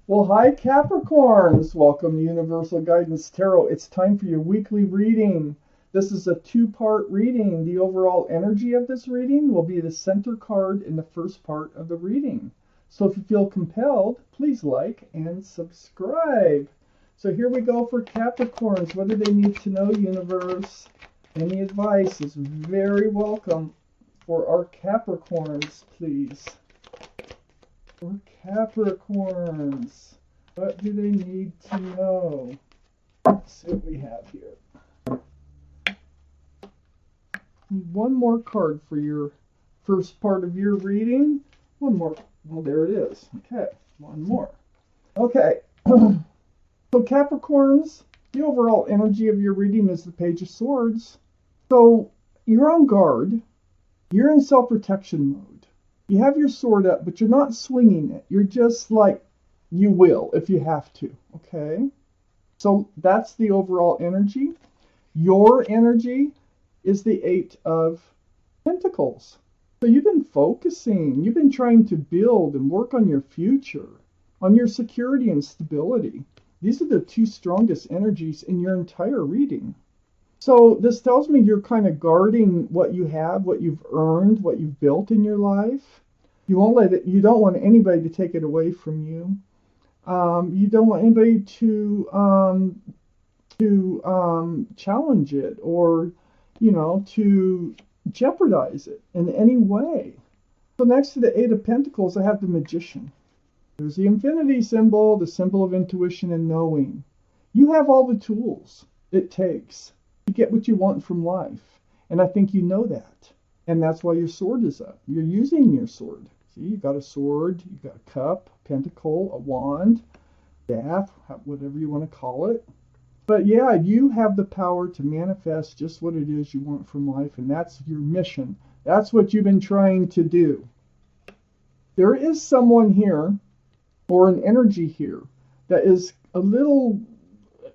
Well, hi Capricorns! Welcome to Universal Guidance Tarot. It's time for your weekly reading. This is a two-part reading. The overall energy of this reading will be the center card in the first part of the reading. So if you feel compelled, please like and subscribe. So here we go for Capricorns. What do they need to know, universe? Any advice is very welcome for our Capricorns, please. For Capricorns, what do they need to know? Let's see what we have here. One more card for your first part of your reading. One more. Well, there it is. Okay, one more. Okay, so Capricorns, the overall energy of your reading is the Page of Swords. So you're on guard. You're in self-protection mode. You have your sword up, but you're not swinging it. You're just like, you will if you have to, okay? So that's the overall energy. Your energy is the Eight of Pentacles. So you've been focusing. You've been trying to build and work on your future, on your security and stability. These are the two strongest energies in your entire reading. So this tells me you're kind of guarding what you have, what you've earned, what you've built in your life. You won't let it. You don't want anybody to take it away from you. You don't want anybody to challenge it or, to jeopardize it in any way. So next to the Eight of Pentacles, I have the Magician. There's the infinity symbol, the symbol of intuition and knowing. You have all the tools it takes to get what you want from life. And I think you know that. And that's why your sword is up. You're using your sword. See, you've got a sword, you've got a cup, pentacle, a wand, staff, whatever you want to call it. But yeah, you have the power to manifest just what it is you want from life. And that's your mission. That's what you've been trying to do. There is someone here, or an energy here, that is a little...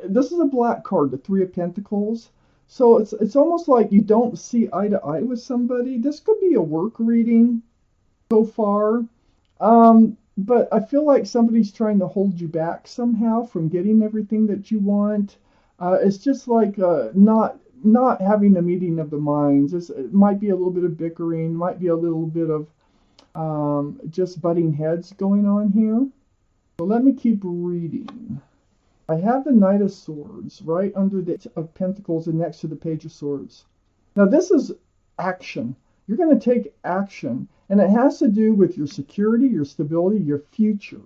This is a black card, the Three of Pentacles. So it's almost like you don't see eye to eye with somebody. This could be a work reading so far. But I feel like somebody's trying to hold you back somehow from getting everything that you want. It's just like not having a meeting of the minds. It might be a little bit of bickering, might be a little bit of just butting heads going on here. So let me keep reading. I have the Knight of Swords right under the of Pentacles and next to the Page of Swords. Now this is action. You're going to take action, and it has to do with your security, your stability, your future.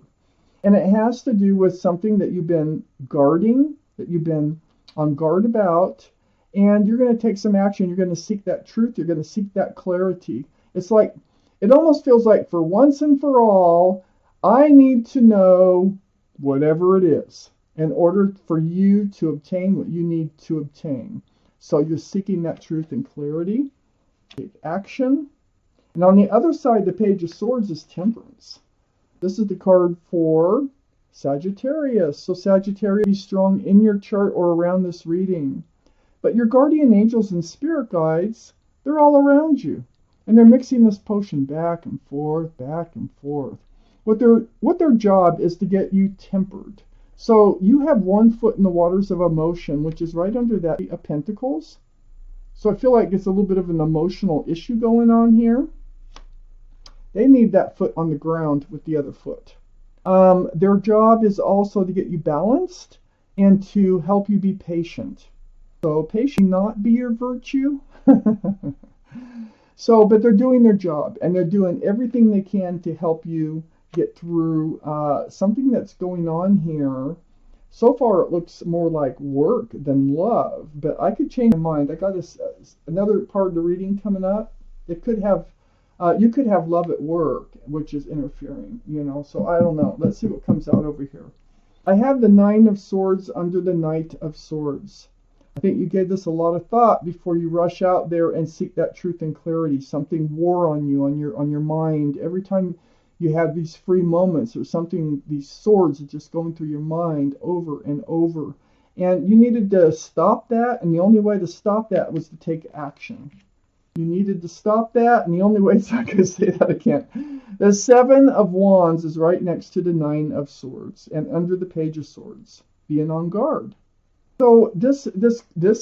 And it has to do with something that you've been guarding, that you've been on guard about, and you're going to take some action. You're going to seek that truth. You're going to seek that clarity. It's like, it almost feels like for once and for all, I need to know whatever it is in order for you to obtain what you need to obtain. So you're seeking that truth and clarity. Take action. And on the other side, the Page of Swords is Temperance. This is the card for Sagittarius. So Sagittarius, be strong in your chart or around this reading. But your guardian angels and spirit guides, they're all around you. And they're mixing this potion back and forth, back and forth. What their job is to get you tempered. So you have one foot in the waters of emotion, which is right under that of Pentacles. So I feel like it's a little bit of an emotional issue going on here. They need that foot on the ground with the other foot. Their job is also to get you balanced and to help you be patient. So patience not be your virtue. But they're doing their job, and they're doing everything they can to help you get through something that's going on here. So far it looks more like work than love, but I could change my mind. I got another part of the reading coming up. It could have you could have love at work, which is interfering, so I don't know. Let's see what comes out over here. I have the Nine of Swords under the Knight of Swords. I think you gave this a lot of thought before you rush out there and seek that truth and clarity. Something wore on you, on your mind. Every time you have these free moments or something, these swords are just going through your mind over and over. And you needed to stop that, and the only way to stop that was to take action. You needed to stop that, and the only way it's not going to say that again. The Seven of Wands is right next to the Nine of Swords, and under the Page of Swords, being on guard. So this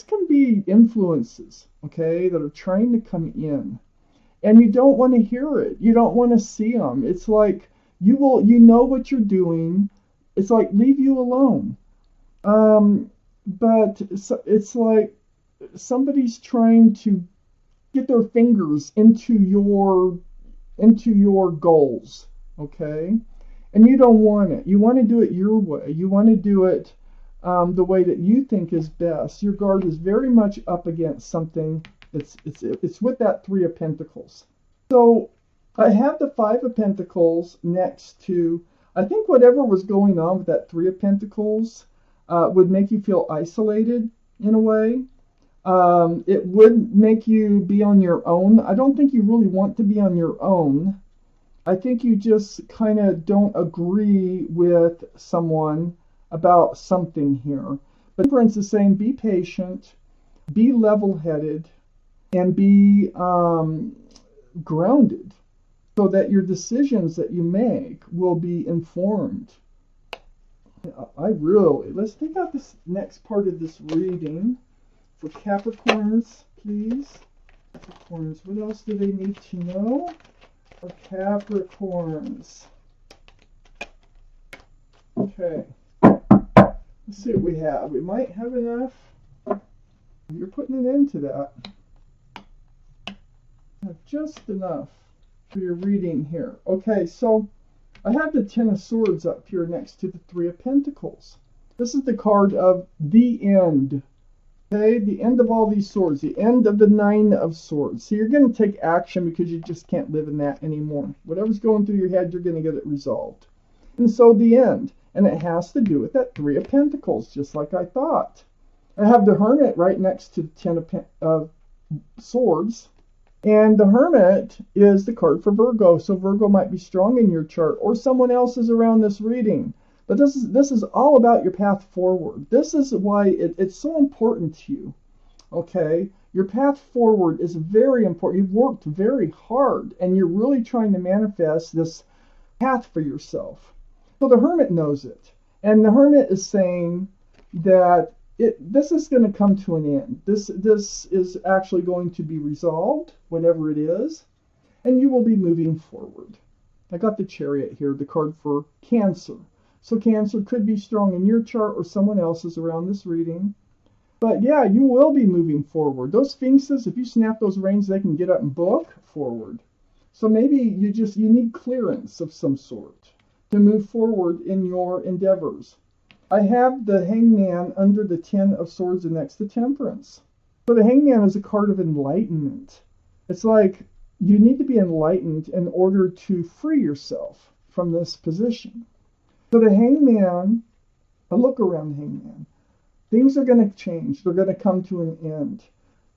can be influences, okay, that are trying to come in, and you don't want to hear it. You don't want to see them. It's like you know what you're doing. It's like leave you alone. But it's like somebody's trying to get their fingers into your goals, okay? And you don't want it. You want to do it your way. You want to do it the way that you think is best. Your guard is very much up against something. It's with that Three of Pentacles. So I have the Five of Pentacles next to, I think whatever was going on with that Three of Pentacles would make you feel isolated in a way. It would make you be on your own. I don't think you really want to be on your own. I think you just kind of don't agree with someone about something here. But Temperance is saying be patient, be level-headed, and be grounded so that your decisions that you make will be informed. Let's take out this next part of this reading. For Capricorns, please. Capricorns, what else do they need to know? For Capricorns. Okay. Let's see what we have. We might have enough. You're putting it into that. Just enough for your reading here. Okay, so I have the Ten of Swords up here next to the Three of Pentacles. This is the card of the end. Okay, the end of all these swords, the end of the Nine of Swords. So you're going to take action because you just can't live in that anymore. Whatever's going through your head, you're going to get it resolved. And so the end. And it has to do with that Three of Pentacles, just like I thought. I have the Hermit right next to the Ten of Swords. And the Hermit is the card for Virgo. So Virgo might be strong in your chart, or someone else is around this reading. But this is all about your path forward. This is why it's so important to you. Okay? Your path forward is very important. You've worked very hard, and you're really trying to manifest this path for yourself. So the Hermit knows it. And the Hermit is saying that this is going to come to an end. This is actually going to be resolved, whatever it is, and you will be moving forward. I got the Chariot here, the card for Cancer. So Cancer could be strong in your chart or someone else's around this reading. But yeah, you will be moving forward. Those Sphinxes, if you snap those reins, they can get up and book forward. So maybe you need clearance of some sort to move forward in your endeavors. I have the Hangman under the Ten of Swords and next to Temperance. So the Hangman is a card of enlightenment. It's like you need to be enlightened in order to free yourself from this position. So the Hangman, a look around Hangman. Things are going to change. They're going to come to an end.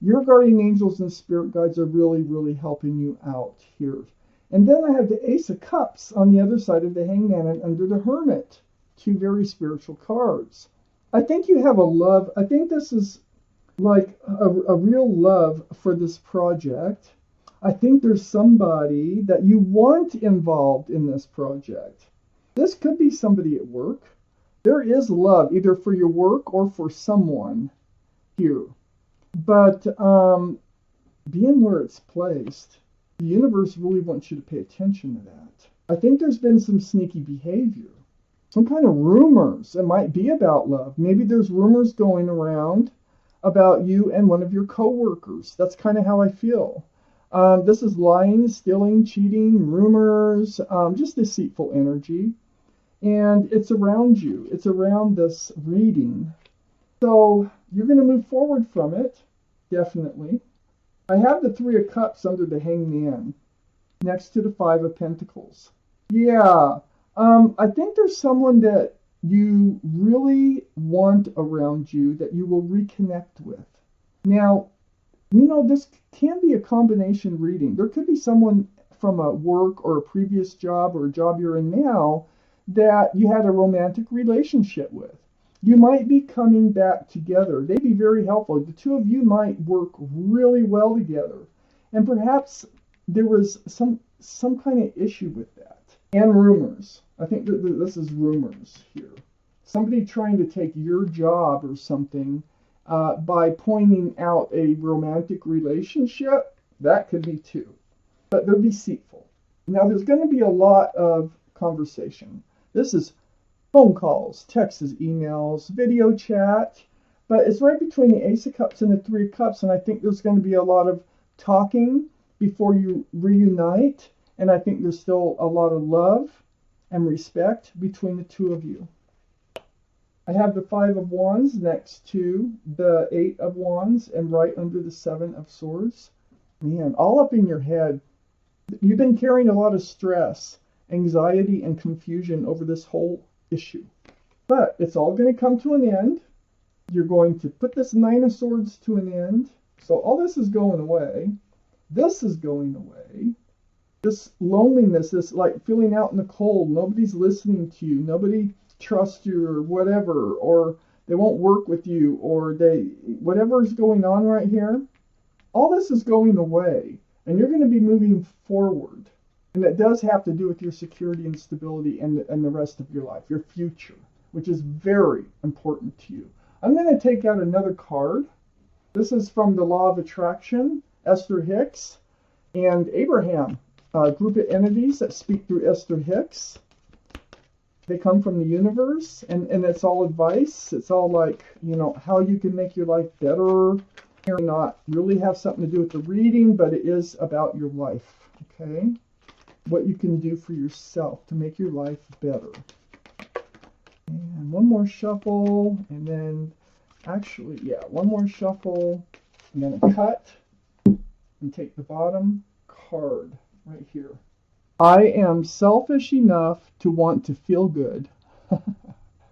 Your guardian angels and spirit guides are really, really helping you out here. And then I have the Ace of Cups on the other side of the Hangman and under the Hermit. Two very spiritual cards. I think you have a love. I think this is like a real love for this project. I think there's somebody that you want involved in this project. This could be somebody at work. There is love either for your work or for someone here. But being where it's placed, the universe really wants you to pay attention to that. I think there's been some sneaky behavior. Some kind of rumors. It might be about love. Maybe there's rumors going around about you and one of your co-workers. That's kind of how I feel. This is lying, stealing, cheating, rumors, just deceitful energy. And it's around you. It's around this reading. So you're going to move forward from it, definitely. I have the Three of Cups under the Hangman, next to the Five of Pentacles. Yeah, I think there's someone that you really want around you that you will reconnect with. Now, this can be a combination reading. There could be someone from a work or a previous job or a job you're in now that you had a romantic relationship with. You might be coming back together. They'd be very helpful. The two of you might work really well together. And perhaps there was some kind of issue with that. And rumors. I think that this is rumors here. Somebody trying to take your job or something by pointing out a romantic relationship. That could be too. But they're deceitful. Now, there's going to be a lot of conversation. This is phone calls, texts, emails, video chat. But it's right between the Ace of Cups and the Three of Cups. And I think there's going to be a lot of talking before you reunite. And I think there's still a lot of love and respect between the two of you. I have the Five of Wands next to the Eight of Wands and right under the Seven of Swords. Man, all up in your head. You've been carrying a lot of stress, anxiety, and confusion over this whole issue. But it's all going to come to an end. You're going to put this Nine of Swords to an end. So all this is going away. This is going away. This loneliness, this like feeling out in the cold. Nobody's listening to you. Nobody trusts you or whatever. Or they won't work with you. Or whatever is going on right here. All this is going away. And you're going to be moving forward. And it does have to do with your security and stability and the rest of your life, your future, which is very important to you. I'm going to take out another card. This is from the Law of Attraction, Esther Hicks, and Abraham, a group of entities that speak through Esther Hicks. They come from the universe, and it's all advice. It's all like, how you can make your life better. Not really have something to do with the reading, but it is about your life, okay? What you can do for yourself to make your life better. And one more shuffle, and then one more shuffle. I'm going to cut and take the bottom card right here. I am selfish enough to want to feel good.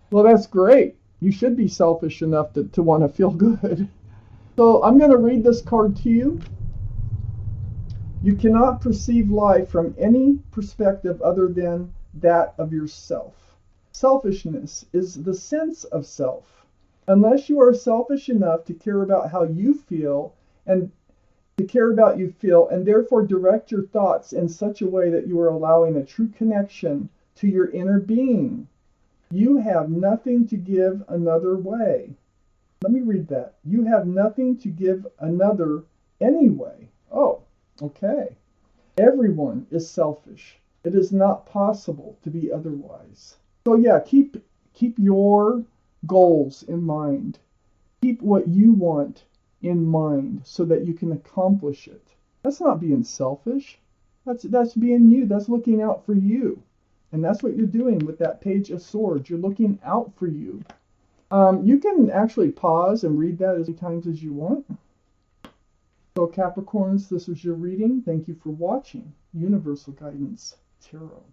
Well, that's great. You should be selfish enough to want to feel good. So I'm going to read this card to you. You cannot perceive life from any perspective other than that of yourself. Selfishness is the sense of self. Unless you are selfish enough to care about how you feel and therefore direct your thoughts in such a way that you are allowing a true connection to your inner being, you have nothing to give another way. Let me read that. You have nothing to give another anyway. Oh, okay. Everyone is selfish. It is not possible to be otherwise. So yeah, keep your goals in mind. Keep what you want in mind so that you can accomplish it. That's not being selfish. That's being you. That's looking out for you. And that's what you're doing with that Page of Swords. You're looking out for you. You can actually pause and read that as many times as you want. So Capricorns, this was your reading. Thank you for watching Universal Guidance Tarot.